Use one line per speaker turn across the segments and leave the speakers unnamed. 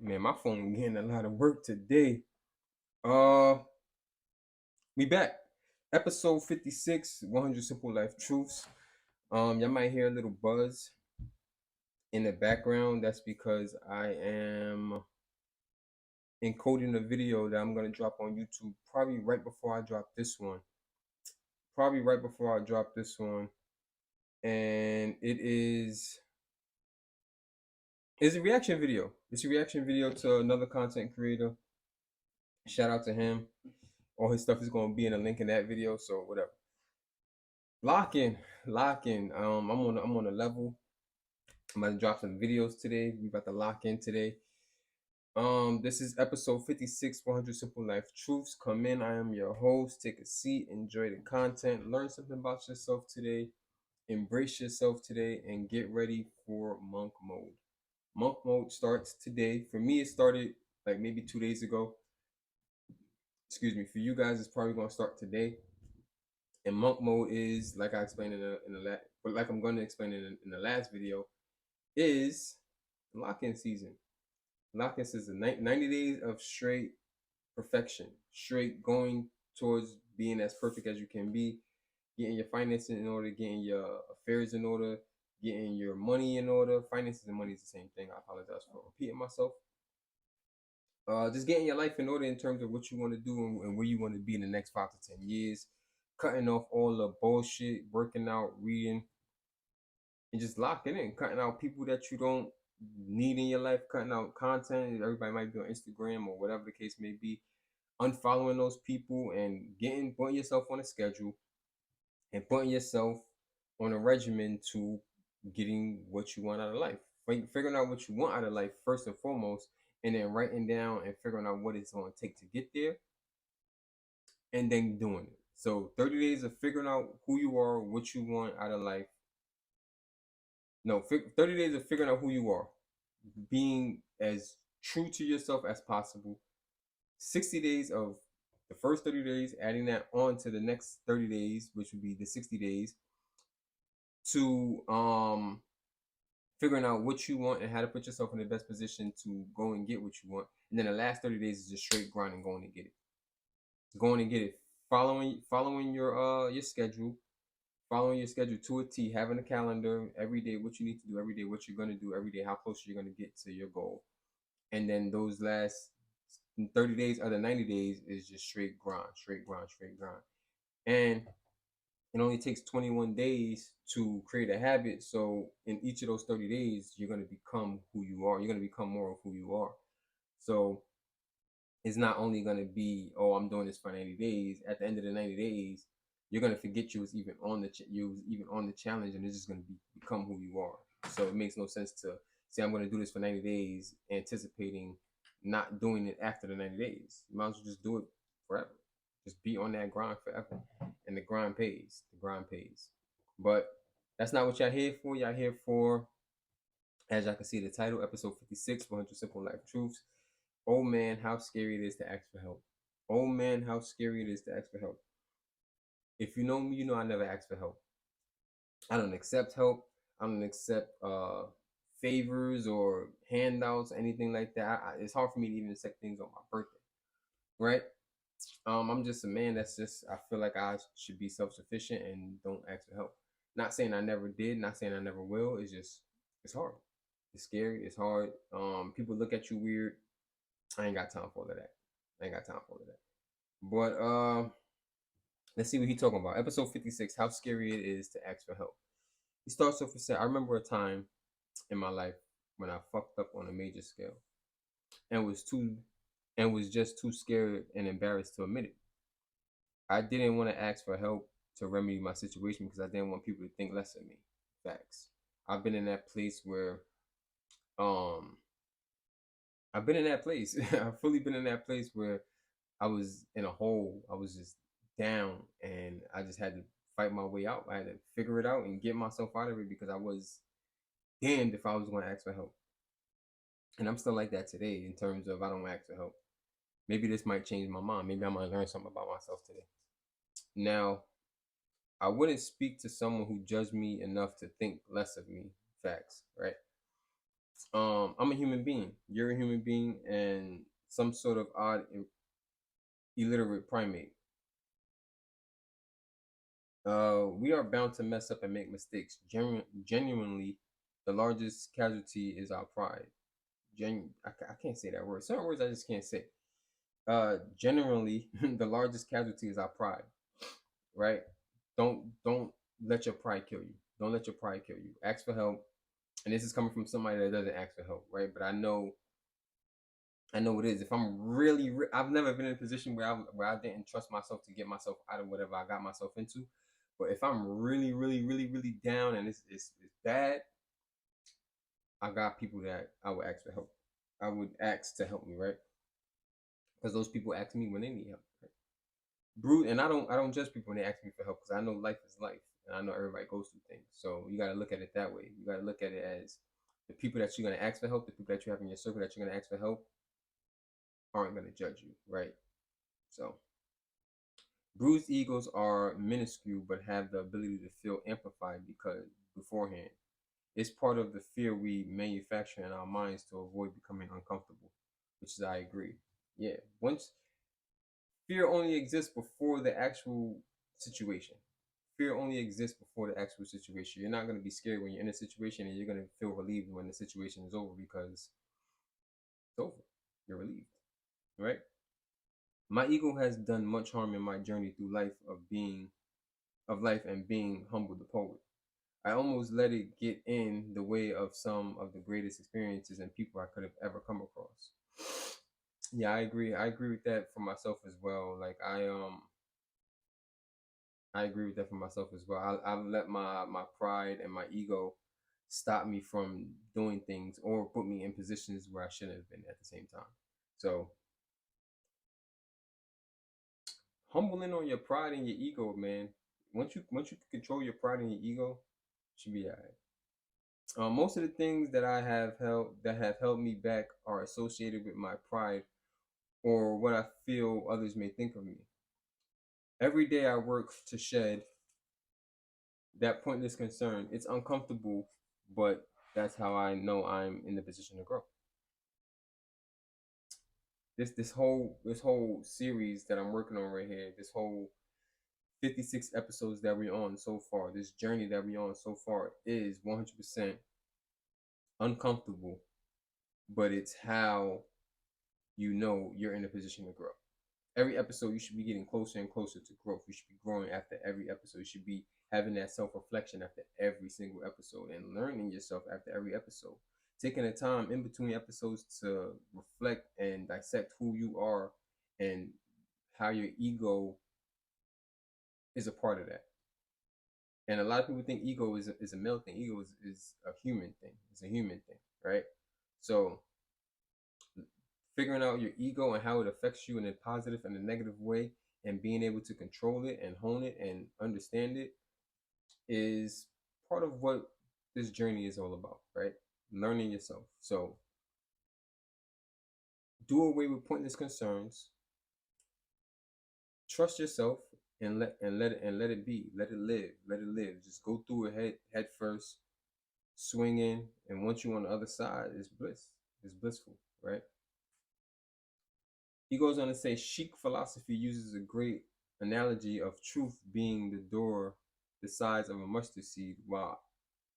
Man, my phone getting a lot of work today. Uh, we back. Episode 56, 100 Simple Life Truths. Y'all might hear a little buzz in the background. That's because I am encoding a video that I'm gonna drop on YouTube probably right before I drop this one. Probably right before I drop this one. And it's a reaction video. It's a reaction video to another content creator. Shout out to him. All his stuff is gonna be in a link in that video, so whatever. Locking, locking. I'm on a level. I'm about to drop some videos today. We about to lock in today. This is episode 56, 100 Simple Life Truths. Come in. I am your host. Take a seat. Enjoy the content. Learn something about yourself today. Embrace yourself today, and get ready for monk mode. Monk mode starts today. For me, it started like maybe 2 days ago. Excuse me. For you guys, it's probably gonna start today. And monk mode is like I explained but like I'm gonna explain in the last video, is lock-in season. Lock-in season, 90 days of straight perfection, straight going towards being as perfect as you can be, getting your finances in order, getting your affairs in order, getting your money in order. Finances and money is the same thing. I apologize for repeating myself. Just getting your life in order in terms of what you want to do and where you want to be in the next 5 to 10 years. Cutting off all the bullshit, working out, reading, and just locking in, cutting out people that you don't need in your life, cutting out content. Everybody might be on Instagram or whatever the case may be. Unfollowing those people and putting yourself on a schedule and putting yourself on a regimen to getting what you want out of life. Figuring out what you want out of life first and foremost, and then writing down and figuring out what it's going to take to get there, and then doing it. So 30 days of figuring out who you are, what you want out of life. No, 30 days of figuring out who you are, being as true to yourself as possible. 60 days of the first 30 days, adding that on to the next 30 days, which would be the 60 days, to figuring out what you want and how to put yourself in the best position to go and get what you want. And then the last 30 days is just straight grind and going to get it. Going and get it. Following your schedule, following your schedule to a T, having a calendar every day, what you need to do every day, what you're going to do every day, how close you're going to get to your goal. And then those last 30 days or the 90 days is just straight grind, straight grind, straight grind. And it only takes 21 days to create a habit. So in each of those 30 days, you're going to become who you are. You're going to become more of who you are. So it's not only going to be, oh, I'm doing this for 90 days. At the end of the 90 days, you're going to forget you was even on the challenge, and it's just going to become who you are. So it makes no sense to say I'm going to do this for 90 days anticipating not doing it after the 90 days. You might as well just do it forever. Just be on that grind forever. And the grind pays. The grind pays. But that's not what y'all here for. Y'all here for, as y'all can see the title, episode 56, 100 Simple Life Truths. Oh man, how scary it is to ask for help. Oh man, how scary it is to ask for help. If you know me, you know I never ask for help. I don't accept help. I don't accept favors or handouts, anything like that. It's hard for me to even accept things on my birthday, right? I'm just a man that's just, I feel like I should be self-sufficient and don't ask for help. Not saying I never did, not saying I never will. It's just, it's hard. It's scary. It's hard. People look at you weird. I ain't got time for all of that. I ain't got time for all of that. But let's see what he's talking about. Episode 56, how scary it is to ask for help. He starts off with saying, I remember a time in my life when I fucked up on a major scale and was just too scared and embarrassed to admit it. I didn't want to ask for help to remedy my situation because I didn't want people to think less of me. Facts. I've been in that place where um I've been in that place. I've fully been in that place where I was in a hole. I was just down and I just had to fight my way out. I had to figure it out and get myself out of it because I was damned if I was going to ask for help. And I'm still like that today in terms of I don't ask for help. Maybe this might change my mind. Maybe I might learn something about myself today. Now, I wouldn't speak to someone who judged me enough to think less of me. Facts, right? I'm a human being. You're a human being, and some sort of odd illiterate primate. We are bound to mess up and make mistakes. Genuinely, the largest casualty is our pride. I can't say that word. Certain words I just can't say. Generally, the largest casualty is our pride, right? Don't let your pride kill you. Don't let your pride kill you. Ask for help, and this is coming from somebody that doesn't ask for help, right? But I know what it is. If I'm really, I've never been in a position where I didn't trust myself to get myself out of whatever I got myself into. But if I'm really, really, really, really down and it's bad, I got people that I would ask for help. I would ask to help me, right? Because those people ask me when they need help. Right? And I don't judge people when they ask me for help because I know life is life and I know everybody goes through things. So you got to look at it that way. You got to look at it as the people that you're gonna ask for help, the people that you have in your circle that you're gonna ask for help, aren't gonna judge you, right? So bruised egos are minuscule but have the ability to feel amplified because beforehand. It's part of the fear we manufacture in our minds to avoid becoming uncomfortable, which is I agree. Yeah. Once fear only exists before the actual situation. Fear only exists before the actual situation. You're not going to be scared when you're in a situation and you're going to feel relieved when the situation is over because it's over. You're relieved, right? My ego has done much harm in my journey through life and being humble the poet. I almost let it get in the way of some of the greatest experiences and people I could have ever come across. Yeah, I agree. I agree with that for myself as well. Like I agree with that for myself as well. I've let my pride and my ego stop me from doing things or put me in positions where I shouldn't have been at the same time. So humbling on your pride and your ego, man. Once you control your pride and your ego, should be alright. Most of the things that have held me back are associated with my pride or what I feel others may think of me. Every day I work to shed that pointless concern. It's uncomfortable, but that's how I know I'm in the position to grow. This whole series that I'm working on right here, this whole 56 episodes that we're on so far, this journey that we're on so far is 100% uncomfortable, but it's how you know you're in a position to grow. Every episode you should be getting closer and closer to growth. You should be growing after every episode. You should be having that self-reflection after every single episode and learning yourself after every episode. Taking the time in between episodes to reflect and dissect who you are and how your ego is a part of that. And a lot of people think ego is a male thing. Ego is a human thing. It's a human thing, right? So figuring out your ego and how it affects you in a positive and a negative way and being able to control it and hone it and understand it is part of what this journey is all about, right? Learning yourself. So do away with pointless concerns, trust yourself, and let it be. Let it live. Let it live. Just go through it head first, swinging, and once you're on the other side, it's bliss. It's blissful, right? He goes on to say, Sikh philosophy uses a great analogy of truth being the door the size of a mustard seed, while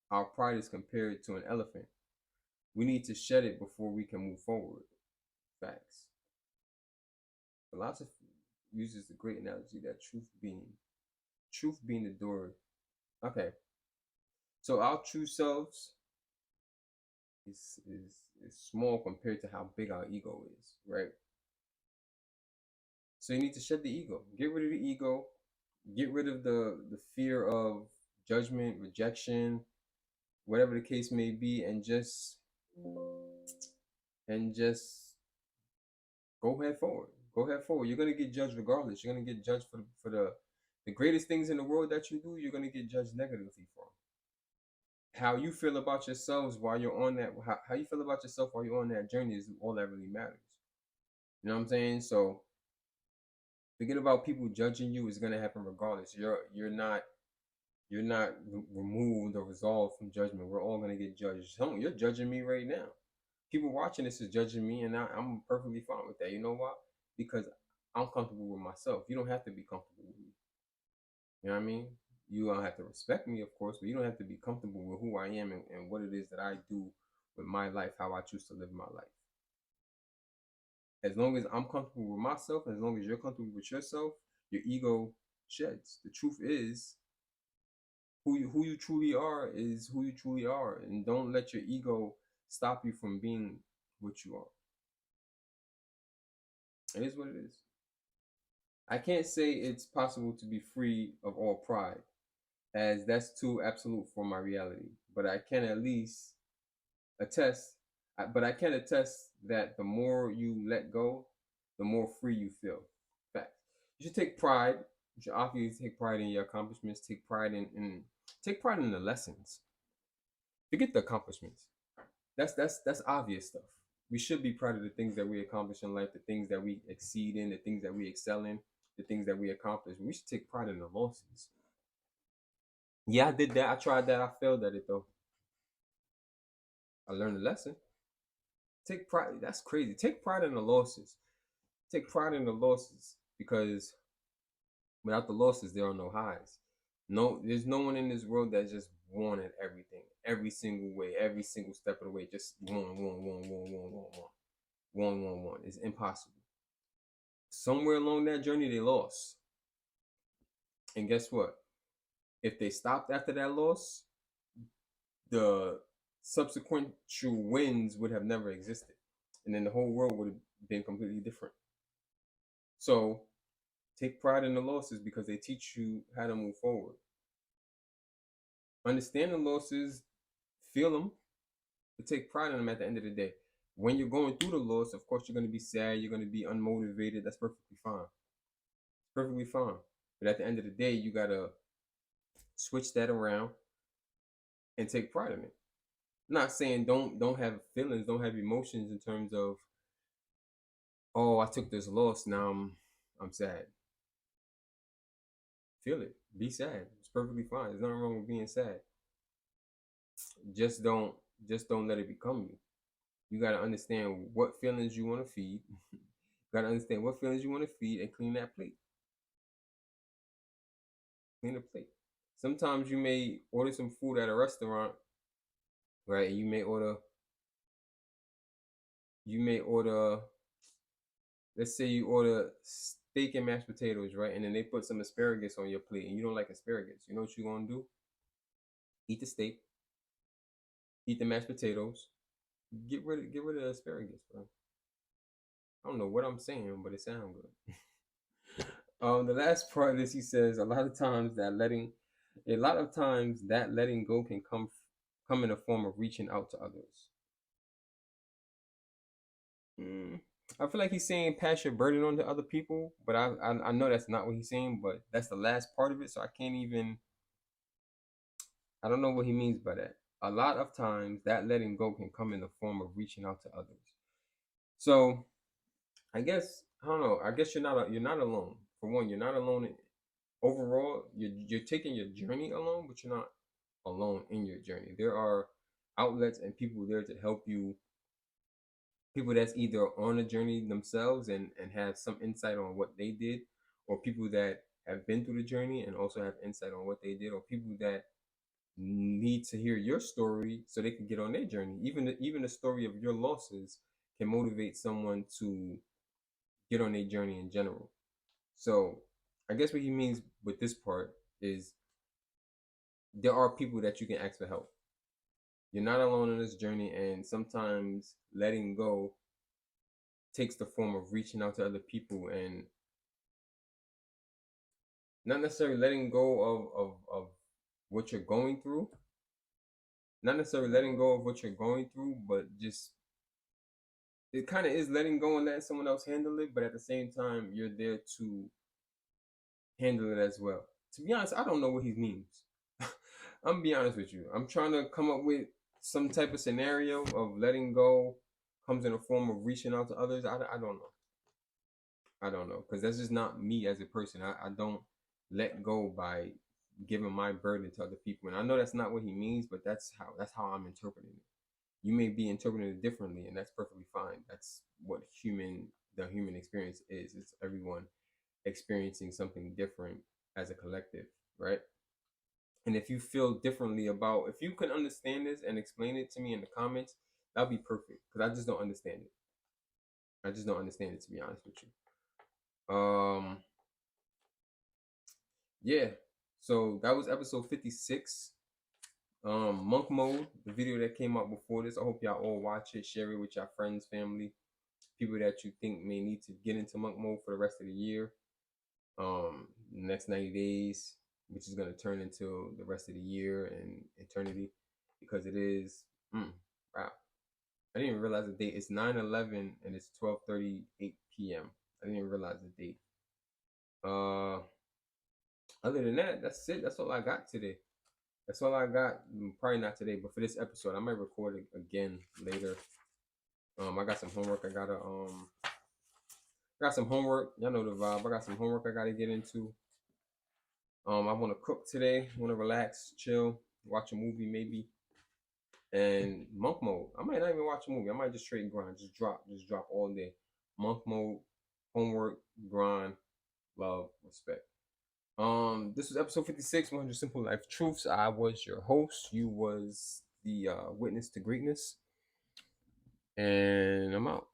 our pride is compared to an elephant. We need to shed it before we can move forward. Facts. Philosophy uses the great analogy that truth being the door. Okay. So our true selves is small compared to how big our ego is, right? So you need to shed the ego. Get rid of the ego. Get rid of the fear of judgment, rejection, whatever the case may be, and just go head forward. Go head forward. You're gonna get judged regardless. You're gonna get judged for the greatest things in the world that you do. You're gonna get judged negatively for how you feel about yourselves while you're on that. How you feel about yourself while you're on that journey is all that really matters. You know what I'm saying? So forget about people judging you. It's gonna happen regardless. You're not You're not removed or resolved from judgment. We're all gonna get judged. You're judging me right now. People watching this is judging me, and I'm perfectly fine with that. You know why? Because I'm comfortable with myself. You don't have to be comfortable with me. You know what I mean? You don't have to respect me, of course, but you don't have to be comfortable with who I am and what it is that I do with my life, how I choose to live my life. As long as I'm comfortable with myself, as long as you're comfortable with yourself, your ego sheds. The truth is, who you truly are is who you truly are, and don't let your ego stop you from being what you are. It is what it is. I can't say it's possible to be free of all pride, as that's too absolute for my reality. But I can at least attest. But I can attest that the more you let go, the more free you feel. Fact. You should take pride. You should obviously take pride in your accomplishments. Take pride in the lessons. Forget the accomplishments. That's obvious stuff. We should be proud of the things that we accomplish in life, the things that we exceed in, the things that we excel in, the things that we accomplish. We should take pride in the losses. Yeah, I did that. I tried that. I failed at it though. I learned a lesson. Take pride. That's crazy. Take pride in the losses. Take pride in the losses because without the losses, there are no highs. No, there's no one in this world that just wanted everything, every single way, every single step of the way. Just one. It's impossible. Somewhere along that journey, they lost. And guess what? If they stopped after that loss, the subsequent wins would have never existed. And then the whole world would have been completely different. So take pride in the losses because they teach you how to move forward. Understand the losses, feel them, but take pride in them at the end of the day. When you're going through the loss, of course, you're going to be sad, you're going to be unmotivated. That's perfectly fine. Perfectly fine. But at the end of the day, you got to switch that around and take pride in it. I'm not saying don't have feelings, don't have emotions in terms of, oh, I took this loss, now I'm sad. Feel it. Be sad. It's perfectly fine. There's nothing wrong with being sad. Just don't let it become you. You gotta understand what feelings you want to feed. You gotta understand what feelings you want to feed and clean that plate. Clean the plate. Sometimes you may order some food at a restaurant, right? And you may order, let's say you order steak and mashed potatoes, right? And then they put some asparagus on your plate and you don't like asparagus. You know what you're gonna do? Eat the steak, eat the mashed potatoes, get rid of the asparagus, bro. I don't know what I'm saying, but it sounds good. The last part of this, he says, a lot of times that letting go can come in a form of reaching out to others. I feel like he's saying pass your burden on to other people, but I know that's not what he's saying, but that's the last part of it, so I don't know what he means by that. A lot of times that letting go can come in the form of reaching out to others. So I guess I don't know. I guess you're not alone. For one, you're not alone. Overall, you're taking your journey alone, but you're not alone in your journey. There are outlets and people there to help you. People that's either on a journey themselves and have some insight on what they did, or people that have been through the journey and also have insight on what they did, or people that need to hear your story so they can get on their journey. Even the story of your losses can motivate someone to get on their journey in general. So I guess what he means with this part is there are people that you can ask for help. You're not alone on this journey, and sometimes letting go takes the form of reaching out to other people and not necessarily letting go of what you're going through. Not necessarily letting go of what you're going through, but just it kind of is letting go and letting someone else handle it, but at the same time, you're there to handle it as well. To be honest, I don't know what he means. I'm gonna be honest with you. I'm trying to come up with some type of scenario of letting go comes in a form of reaching out to others. I don't know. I don't know because that's just not me as a person. I don't let go by giving my burden to other people. And I know that's not what he means, but that's how I'm interpreting it. You may be interpreting it differently, and that's perfectly fine. That's what the human experience is. It's everyone experiencing something different as a collective, right? And if you feel differently about, if you can understand this and explain it to me in the comments, that'll be perfect. Because I just don't understand it. I just don't understand it, to be honest with you. Yeah. So that was episode 56. Monk Mode, the video that came out before this. I hope y'all all watch it, share it with your friends, family, people that you think may need to get into monk mode for the rest of the year. Next 90 days, which is going to turn into the rest of the year and eternity, because it is wow. I didn't even realize the date. It's 9/11 and it's 12:38 p.m. I didn't even realize the date. Other than that, that's it. That's all I got today. That's all I got. Probably not today, but for this episode, I might record it again later. I got some homework. I got some homework. Y'all know the vibe. I got some homework I gotta get into. I want to cook today. I want to relax, chill, watch a movie maybe. And monk mode. I might not even watch a movie. I might just straight grind, just drop all day. Monk mode, homework, grind, love, respect. This was episode 56, 100 Simple Life Truths. I was your host. You was the witness to greatness. And I'm out.